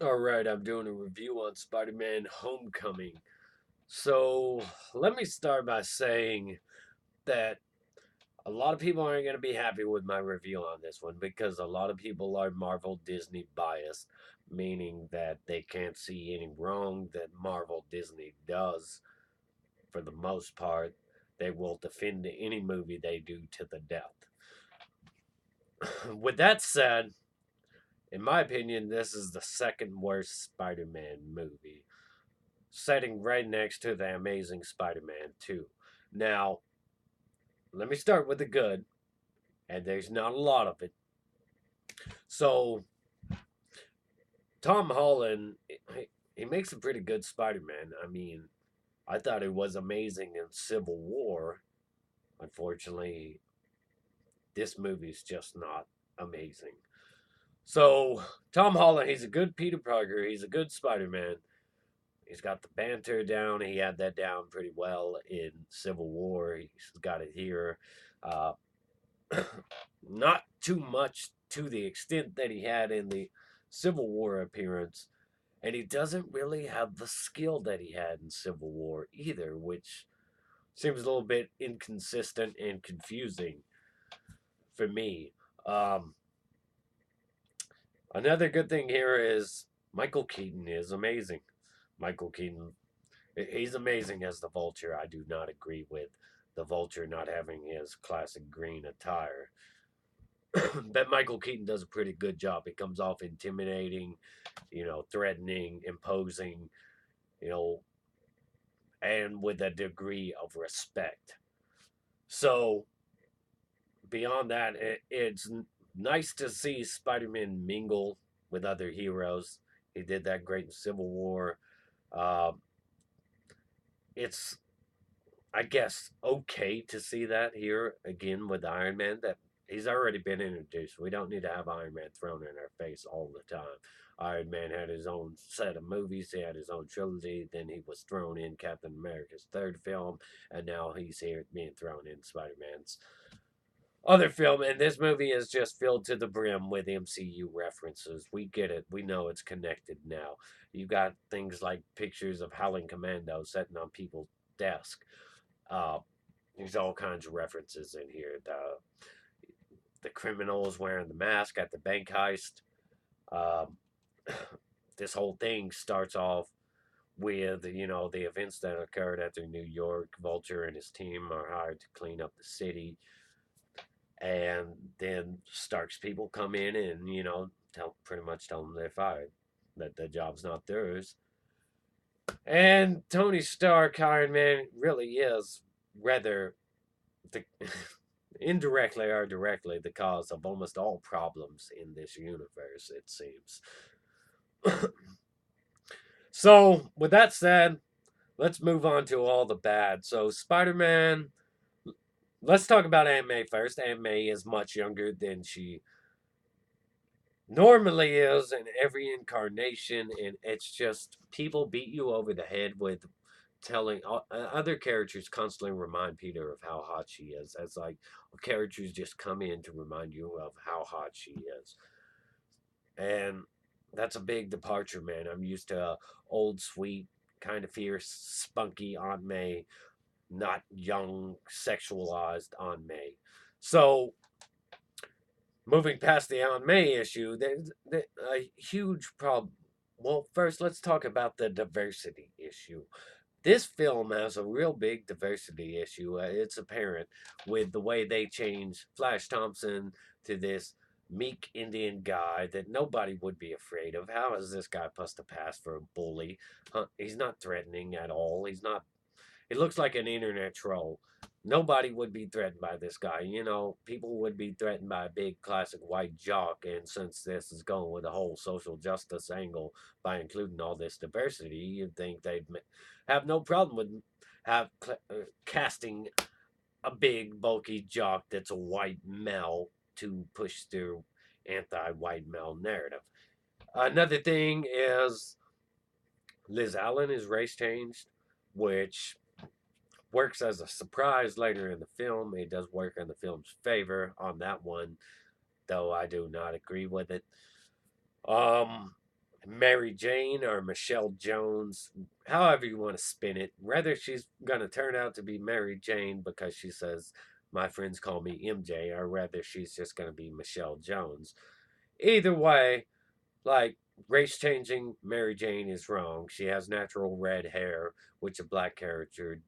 Alright, I'm doing a review on Spider-Man Homecoming. So, let me start by saying that a lot of people aren't going to be happy with my review on this one because a lot of people are Marvel Disney biased, meaning that they can't see any wrong that Marvel Disney does for the most part. They will defend any movie they do to the death. With that said, in my opinion, this is the second worst Spider Man movie, sitting right next to the Amazing Spider-Man 2. Now, let me start with the good, and there's not a lot of it. So, Tom Holland, he makes a pretty good Spider-Man. I mean, I thought it was amazing in Civil War. Unfortunately, this movie's just not amazing. So, Tom Holland, he's a good Peter Parker. He's a good Spider-Man. He's got the banter down. He had that down pretty well in Civil War. He's got it here. Uh, not too much to the extent that he had in the Civil War appearance. And he doesn't really have the skill that he had in Civil War either, which seems a little bit inconsistent and confusing for me. Um, Another good thing here is Michael Keaton is amazing. Michael Keaton, he's amazing as the Vulture. I do not agree with the Vulture not having his classic green attire. But Michael Keaton does a pretty good job. He comes off intimidating, threatening, imposing, you know, and with a degree of respect. So beyond that, it's nice to see Spider-Man mingle with other heroes. He did that great in Civil War. Uh, it's, I guess, okay to see that here again with Iron Man. That he's already been introduced. We don't need to have Iron Man thrown in our face all the time. Iron Man had his own set of movies. He had his own trilogy. Then he was thrown in Captain America's third film, and now he's here being thrown in Spider Man's other film. And this movie is just filled to the brim with MCU references. We get it. We know it's connected now. You got things like pictures of Howling Commando sitting on people's desk. Uh, there's all kinds of references in here. The criminals wearing the mask at the bank heist. Um, this whole thing starts off with the events that occurred after New York. Vulture and his team are hired to clean up the city, and then Stark's people come in and pretty much tell them they're fired, that the job's not theirs. And Tony Stark, Iron Man, really is rather the indirectly or directly the cause of almost all problems in this universe, it seems. So, with that said, let's move on to all the bad. So, Spider Man, let's talk about Aunt May first. Aunt May is much younger than she normally is in every incarnation, and it's just people beat you over the head with telling other characters constantly remind Peter of how hot she is. It's like characters just come in to remind you of how hot she is, and that's a big departure, man. I'm used to old, sweet, kind of fierce, spunky Aunt May, not young, sexualized Aunt May. So moving past the Aunt May issue, there's a huge problem. Well, first, let's talk about the diversity issue. This film has a real big diversity issue. It's apparent with the way they change Flash Thompson to this meek Indian guy that nobody would be afraid of. How is this guy supposed to pass for a bully? He's not threatening at all. He's not. He looks like an internet troll. Nobody would be threatened by this guy. People would be threatened by a big classic white jock. And since this is going with the whole social justice angle by including all this diversity, you'd think they'd have no problem with casting a big bulky jock that's a white male to push their anti-white male narrative. Another thing is Liz Allen is race changed, which works as a surprise later in the film. It does work in the film's favor on that one, though I do not agree with it. Um, Mary Jane or Michelle Jones, however you want to spin it. Whether she's going to turn out to be Mary Jane because she says, my friends call me MJ, or whether she's just going to be Michelle Jones. Either way, like, race changing Mary Jane is wrong. She has natural red hair, which a black character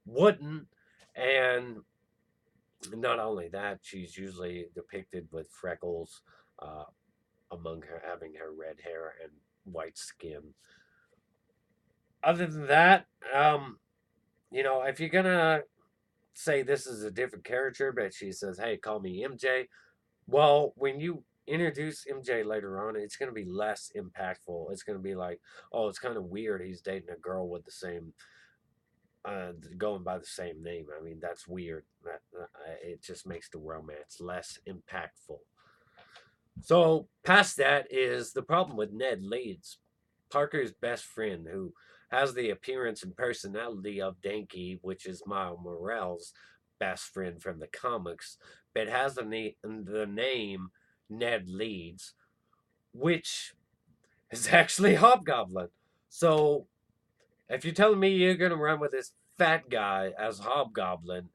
wouldn't. And not only that, she's usually depicted with freckles, uh, among her having her red hair and white skin. Other than that, if you're gonna say this is a different character, but she says, "Hey, call me MJ," well, when you introduce MJ later on, it's gonna be less impactful. It's gonna be like, "Oh, it's kind of weird. He's dating a girl with the same, going by the same name." I mean, that's weird. It just makes the romance less impactful. So past that is the problem with Ned Leeds, Parker's best friend, who has the appearance and personality of Danky, which is Miles Morales' best friend from the comics, but has the name Ned Leeds, which is actually Hobgoblin. So if you're telling me you're gonna run with this fat guy as Hobgoblin,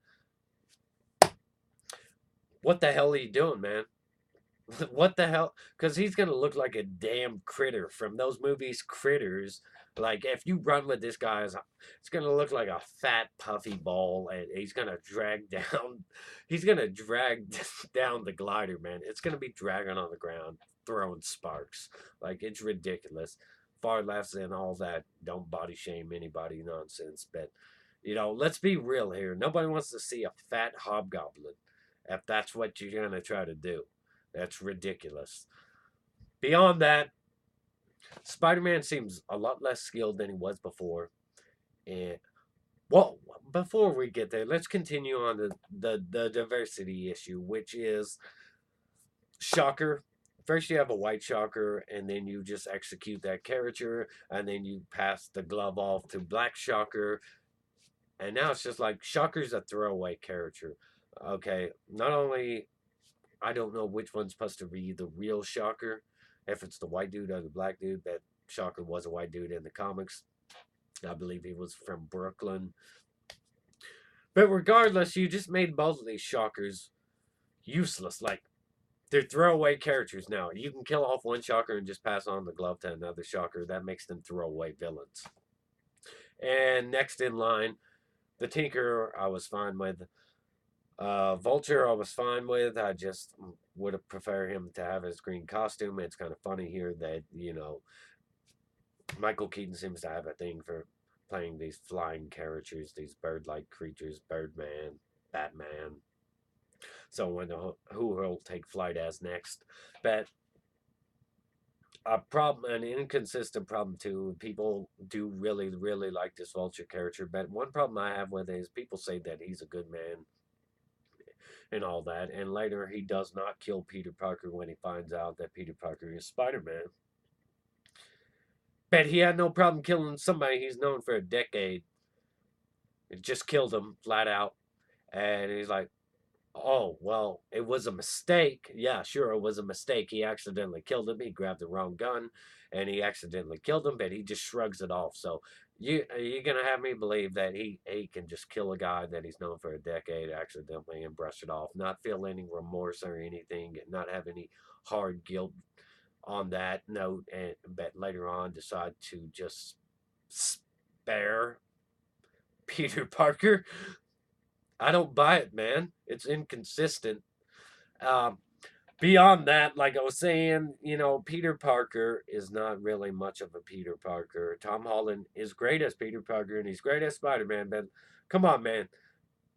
what the hell are you doing, man? What the hell? Because he's gonna look like a damn critter from those movies, Critters. Like if you run with this guy, it's gonna look like a fat puffy ball, and he's gonna drag down. He's gonna drag down the glider, man. It's gonna be dragging on the ground, throwing sparks. Like it's ridiculous. Far less than all that. Don't body shame anybody nonsense, but let's be real here. Nobody wants to see a fat hobgoblin if that's what you're gonna try to do. That's ridiculous. Beyond that, Spider Man seems a lot less skilled than he was before. And, well, before we get there, let's continue on the diversity issue, which is Shocker. First, you have a white Shocker, and then you just execute that character, and then you pass the glove off to Black Shocker. And now it's just like Shocker's a throwaway character. Okay, not only I don't know which one's supposed to be the real Shocker, if it's the white dude or the black dude. But Shocker was a white dude in the comics. I believe he was from Brooklyn. But regardless, you just made both of these Shockers useless. Like, they're throwaway characters now. You can kill off one Shocker and just pass on the glove to another Shocker. That makes them throwaway villains. And next in line, the Tinker, I was fine with. Vulture, I was fine with. I just would have preferred him to have his green costume. It's kind of funny here that Michael Keaton seems to have a thing for playing these flying characters, these bird-like creatures, Birdman, Batman. So when who he'll take flight as next, but a problem, an inconsistent problem too. People do really, really like this Vulture character, but one problem I have with it is people say that he's a good man and all that. And later, he does not kill Peter Parker when he finds out that Peter Parker is Spider Man. But he had no problem killing somebody he's known for a decade. It just killed him flat out. And he's like, oh, well, it was a mistake. Yeah, sure, it was a mistake. He accidentally killed him. He grabbed the wrong gun and he accidentally killed him, but he just shrugs it off. So you're gonna have me believe that he can just kill a guy that he's known for a decade accidentally and brush it off, not feel any remorse or anything, and not have any hard guilt on that note, and but later on decide to just spare Peter Parker. I don't buy it, man. It's inconsistent. Um, Beyond that, like I was saying, Peter Parker is not really much of a Peter Parker. Tom Holland is great as Peter Parker and he's great as Spider Man, but come on, man.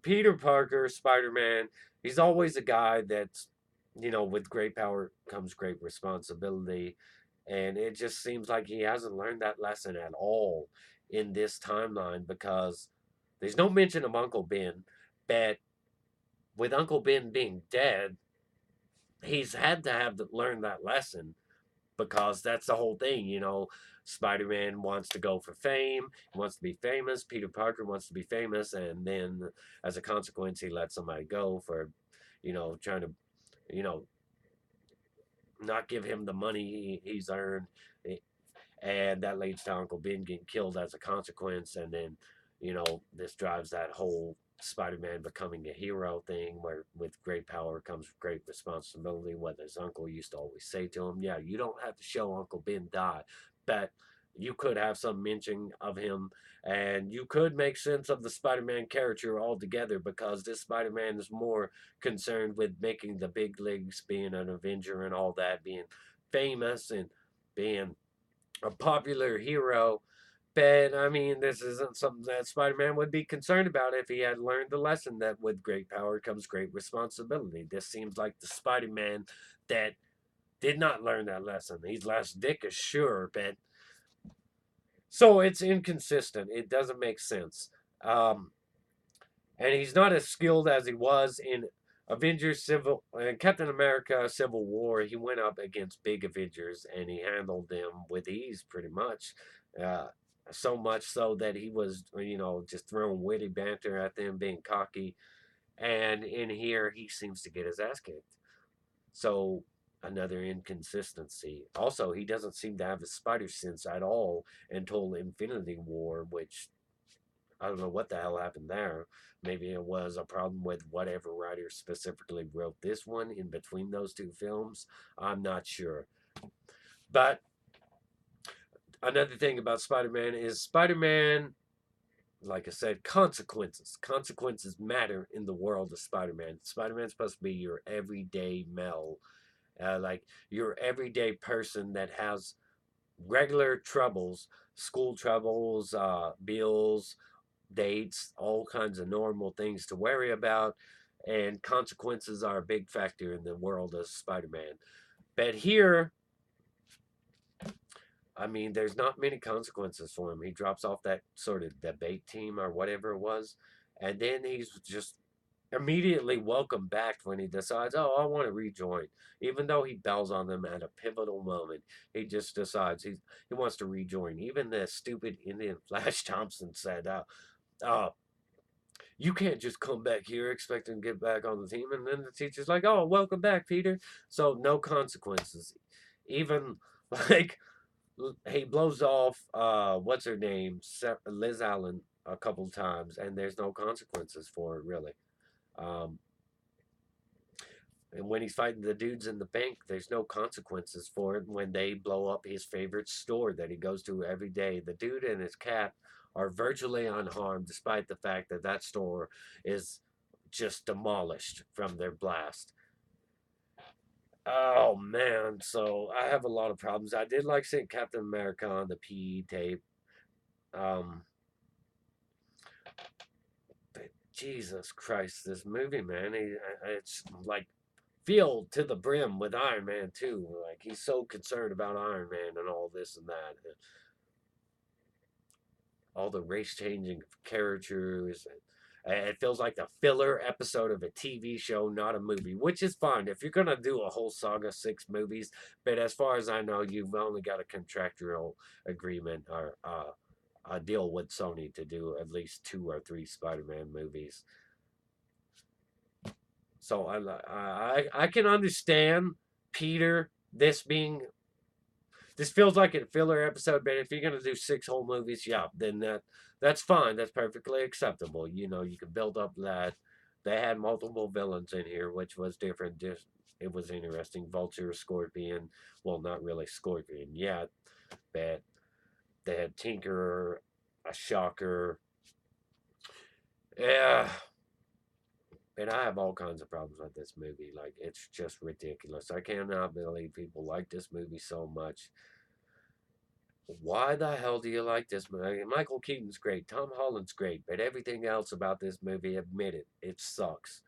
Peter Parker, Spider Man, he's always a guy that's, with great power comes great responsibility. And it just seems like he hasn't learned that lesson at all in this timeline because there's no mention of Uncle Ben, but with Uncle Ben being dead, he's had to have to learn that lesson because that's the whole thing. Spider-Man wants to go for fame, he wants to be famous. Peter Parker wants to be famous, and then as a consequence he lets somebody go for trying to you know not give him the money he's earned, and that leads to Uncle Ben getting killed as a consequence. And then, this drives that whole Spider-Man becoming a hero thing, where with great power comes great responsibility. What his uncle used to always say to him: "Yeah, you don't have to show Uncle Ben die, but you could have some mention of him, and you could make sense of the Spider-Man character altogether, because this Spider-Man is more concerned with making the big leagues, being an Avenger and all that, being famous and being a popular hero." But I mean, this isn't something that Spider Man would be concerned about if he had learned the lesson that with great power comes great responsibility. This seems like the Spider Man that did not learn that lesson. He's less dickish, sure, but so it's inconsistent. It doesn't make sense. Um, and he's not as skilled as he was in Avengers Civil and Captain America Civil War. He went up against big Avengers and he handled them with ease, pretty much. Uh, so much so that he was, just throwing witty banter at them, being cocky. And in here, he seems to get his ass kicked. So another inconsistency. Also, he doesn't seem to have his spider sense at all until Infinity War, which I don't know what the hell happened there. Maybe it was a problem with whatever writer specifically wrote this one in between those two films. I'm not sure. But another thing about Spider Man is Spider Man, like I said, consequences. Consequences matter in the world of Spider Man. Spider Man's supposed to be your everyday Mel, like your everyday person that has regular troubles, school troubles, bills, dates, all kinds of normal things to worry about, and consequences are a big factor in the world of Spider-Man. But here, I mean, there's not many consequences for him. He drops off that sort of debate team or whatever it was, and then he's just immediately welcomed back when he decides, "Oh, I want to rejoin." Even though he bells on them at a pivotal moment, he just decides he wants to rejoin. Even the stupid Indian Flash Thompson said, "Oh, you can't just come back here expecting to get back on the team." And then the teacher's like, "Oh, welcome back, Peter." So no consequences. Even like he blows off what's her name, Liz Allen, a couple times, and there's no consequences for it really. Um, and when he's fighting the dudes in the bank, there's no consequences for it when they blow up his favorite store that he goes to every day. The dude and his cat are virtually unharmed, despite the fact that that store is just demolished from their blast. Oh man, so I have a lot of problems. I did like seeing Captain America on the PE tape. Um, but Jesus Christ, this movie, man, it's like filled to the brim with Iron Man too. Like he's so concerned about Iron Man and all this and that, and all the race changing characters. And it feels like the filler episode of a TV show, not a movie, which is fine if you're gonna do a whole saga, 6 movies. But as far as I know, you've only got a contractual agreement or a deal with Sony to do at least 2 or 3 Spider-Man movies. So I can understand Peter this feels like a filler episode, but if you're gonna do 6 whole movies, yeah, then that's fine. That's perfectly acceptable. You can build up that. They had multiple villains in here, which was different. Just it was interesting. Vulture, Scorpion. Well, not really Scorpion yet, but they had Tinker, a Shocker. Yeah, and I have all kinds of problems with this movie. Like it's just ridiculous. I cannot believe people like this movie so much. Why the hell do you like this movie? Michael Keaton's great, Tom Holland's great, but everything else about this movie, admit it sucks.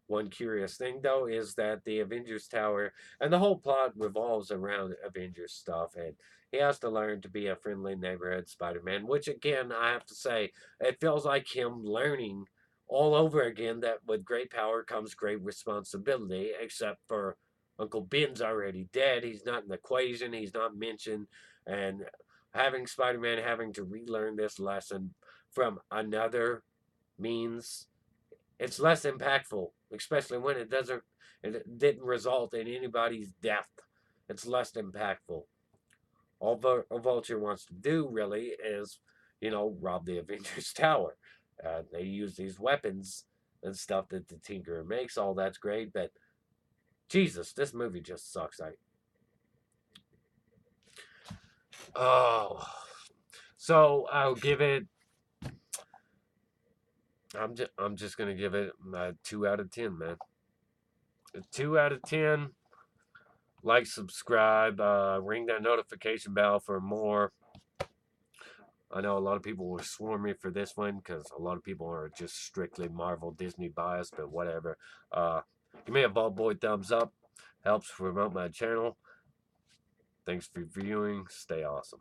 One curious thing, though, is that the Avengers Tower and the whole plot revolves around Avengers stuff, and he has to learn to be a friendly neighborhood Spider Man, which, again, I have to say, it feels like him learning all over again that with great power comes great responsibility, except for Uncle Ben's already dead. He's not in the equation, he's not mentioned, and having Spider Man having to relearn this lesson from another means it's less impactful, especially when it didn't result in anybody's death. It's less impactful. All a Vulture wants to do really is, rob the Avengers Tower. They use these weapons and stuff that the Tinkerer makes. All that's great, but Jesus, this movie just sucks. Oh, so I'll give it. I'm just gonna give it a 2 out of 10, man. A 2 out of 10. Like, subscribe, ring that notification bell for more. I know a lot of people will swarm me for this one because a lot of people are just strictly Marvel Disney biased, but whatever. Give me a Vault Boy thumbs up. Helps promote my channel. Thanks for viewing. Stay awesome.